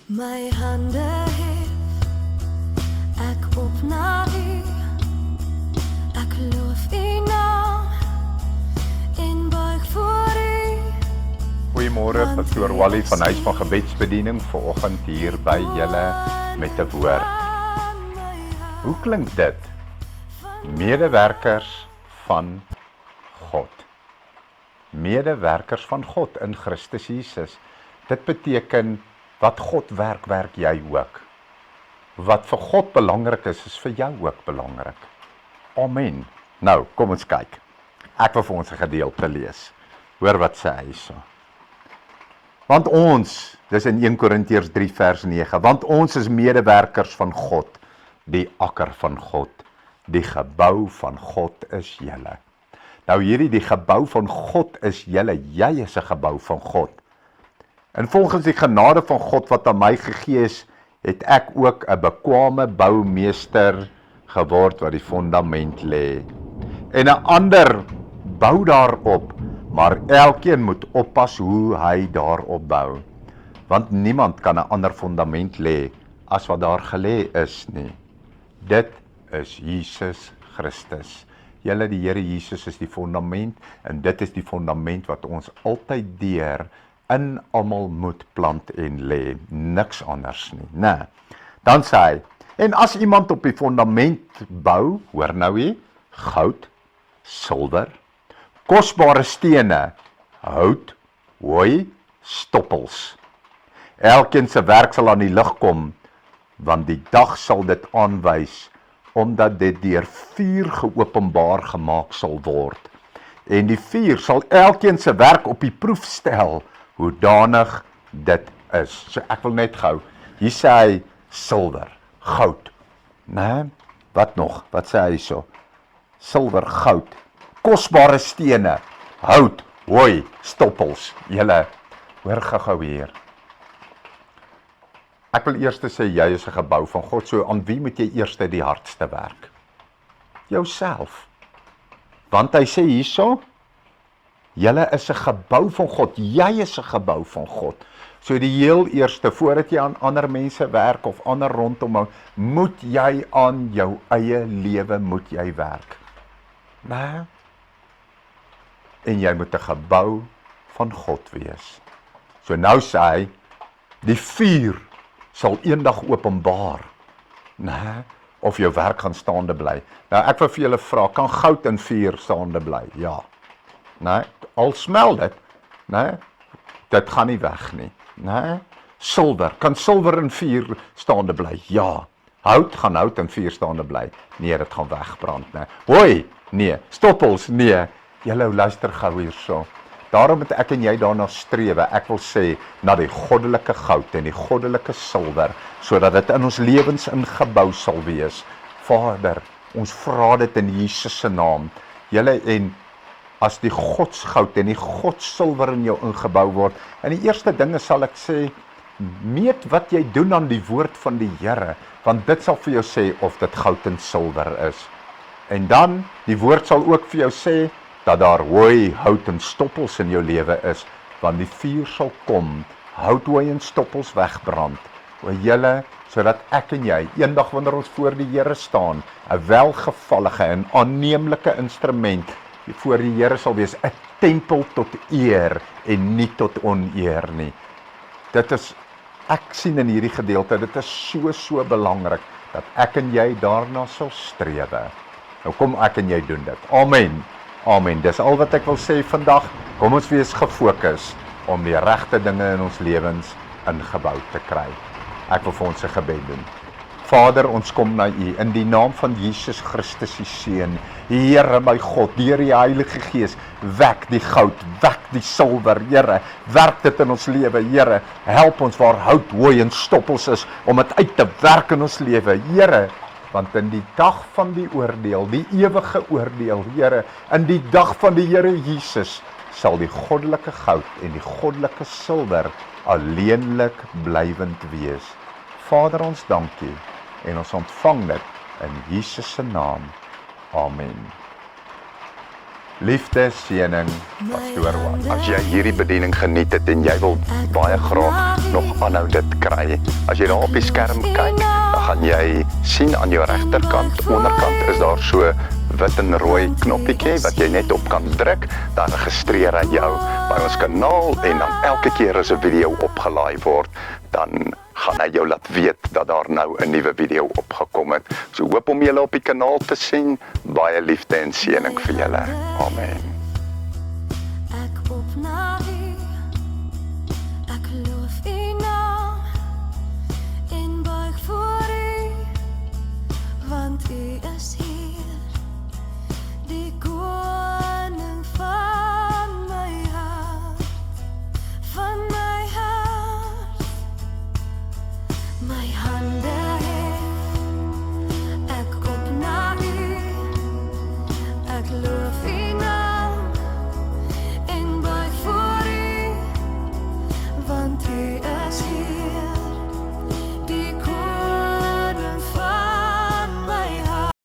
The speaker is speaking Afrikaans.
My hande hef ek op na U. Ek loof U naam en buig voor U. Goeiemôre, pastoor Wally van Huis van Gebedsbediening vanoggend hier by julle met 'n woord. Hoe klink dit? Medewerkers van God. Medewerkers van God in Christus Jesus. Dit beteken wat God werk, werk jy ook. Wat vir God belangrik is vir jou ook belangrik. Amen. Nou, kom ons kyk. Ek wil vir ons 'n gedeelte lees. Hoor wat sê hy so. Want ons, dis in 1 Korintiërs 3 vers 9, want ons is medewerkers van God, die akker van God, die gebou van God is julle. Nou hierdie, die gebou van God is julle, jy is 'n gebou van God. En volgens die genade van God wat aan my gegee is, het ek ook 'n bekwame boumeester geword wat die fondament lê. En 'n ander bou daarop, maar elkeen moet oppas hoe hy daarop bou. Want niemand kan 'n ander fondament lê as wat daar gelê is nie. Dit is Jesus Christus. Julle, die Here Jesus is die fondament en dit is die fondament wat ons altyd deur in almal moet plant en lê. Niks anders nie. Nee. Dan sê hy, en as iemand op die fondament bou, hoor nou hier, goud, silwer, kosbare stene, hout, hooi, stoppels. Elkeen se werk sal aan die lig kom, want die dag sal dit aanwys, omdat dit deur vuur geopenbaar gemaak sal word. En die vuur sal elkeen se werk op die proef stel, hoedanig dit is. So ek wil net gou, hier sê hy silwer, goud, nee, wat nog, wat sê hy so? Silwer, goud, kosbare stene, hout, hooi, stoppels. Julle, hoor gou hier. Ek wil eers sê, jy is 'n gebou van God, so aan wie moet jy eers die hardste werk? Jouself. Want hy sê hierso, julle is 'n gebou van God, jy is 'n gebou van God. So die heel eerste, voordat jy aan ander mense werk of ander rondom jou, moet jy aan jou eie lewe moet jy werk. Nee? En jy moet 'n gebou van God wees. So nou sê hy, die vuur sal eendag openbaar, nee, of jou werk gaan staande bly. Nou ek wil vir julle vra, kan goud in vuur staande bly? Ja. Nee, al smel dit, nee, dit gaan nie weg nie. Nee, silwer, kan silwer in vuur staande bly? Ja. Hout, gaan hout in vuur staande bly? Nee, dit gaan wegbrand, nee. Hoi, nee. Stoppels, nee. Julle luister gou hierso. Daarom moet ek en jy daarna strewe, ek wil sê, na die goddelike goud en die goddelike silwer, sodat dit in ons lewens ingebou sal wees. Vader, ons vra dit in Jesus se naam. Julle, en as die godsgoud en die godsilwer in jou ingebou word, en die eerste dinge sal ek sê, meet wat jy doen aan die woord van die Here, want dit sal vir jou sê of dit goud en silwer is. En dan, die woord sal ook vir jou sê, dat daar hooi, hout en stoppels in jou lewe is, want die vuur sal kom, hout, hooi en stoppels wegbrand. O julle, sodat ek en jy, eendag wanneer ons voor die Here staan, 'n welgevallige en aanneemlike instrument voor die Here sal wees, 'n tempel tot eer en nie tot oneer nie. Dit is, ek sien in hierdie gedeelte, dit is so belangrik, dat ek en jy daarna sal strewe. Nou kom ek en jy doen dit. Amen. Amen. Dis al wat ek wil sê vandag. Kom ons wees gefokus om die regte dinge in ons lewens ingebou te kry. Ek wil vir ons 'n gebed doen. Vader, ons kom na U in die naam van Jesus Christus, U Seun. Here my God, deur die Heilige Gees, wek die goud, wek die silwer, Here. Werk dit in ons lewe, Here. Help ons waar hout, hooi en stoppels is om dit uit te werk in ons lewe, Here. Want in die dag van die oordeel, die ewige oordeel, Here, in die dag van die Here Jesus, sal die goddelike goud en die goddelike silwer alleenlik blywend wees. Vader, ons dank U en ons ontvang dit in Jesus se naam. Amen. Liefde, seëning, pastoor Wat. As jy hierdie bediening geniet het en jy wil baie graag nog aanhou dit kry, as jy daar op die skerm kyk, dan gaan jy sien aan jou regterkant, onderkant is daar so wit en rooi knoppietjie wat jy net op kan druk, dan registreer hy jou by ons kanaal en dan elke keer as 'n video opgelaai word, dan gaan hy jou laat weet dat daar nou 'n nuwe video opgekom het. So hoop om julle op die kanaal te sien. Baie liefde en seëning vir julle. Amen.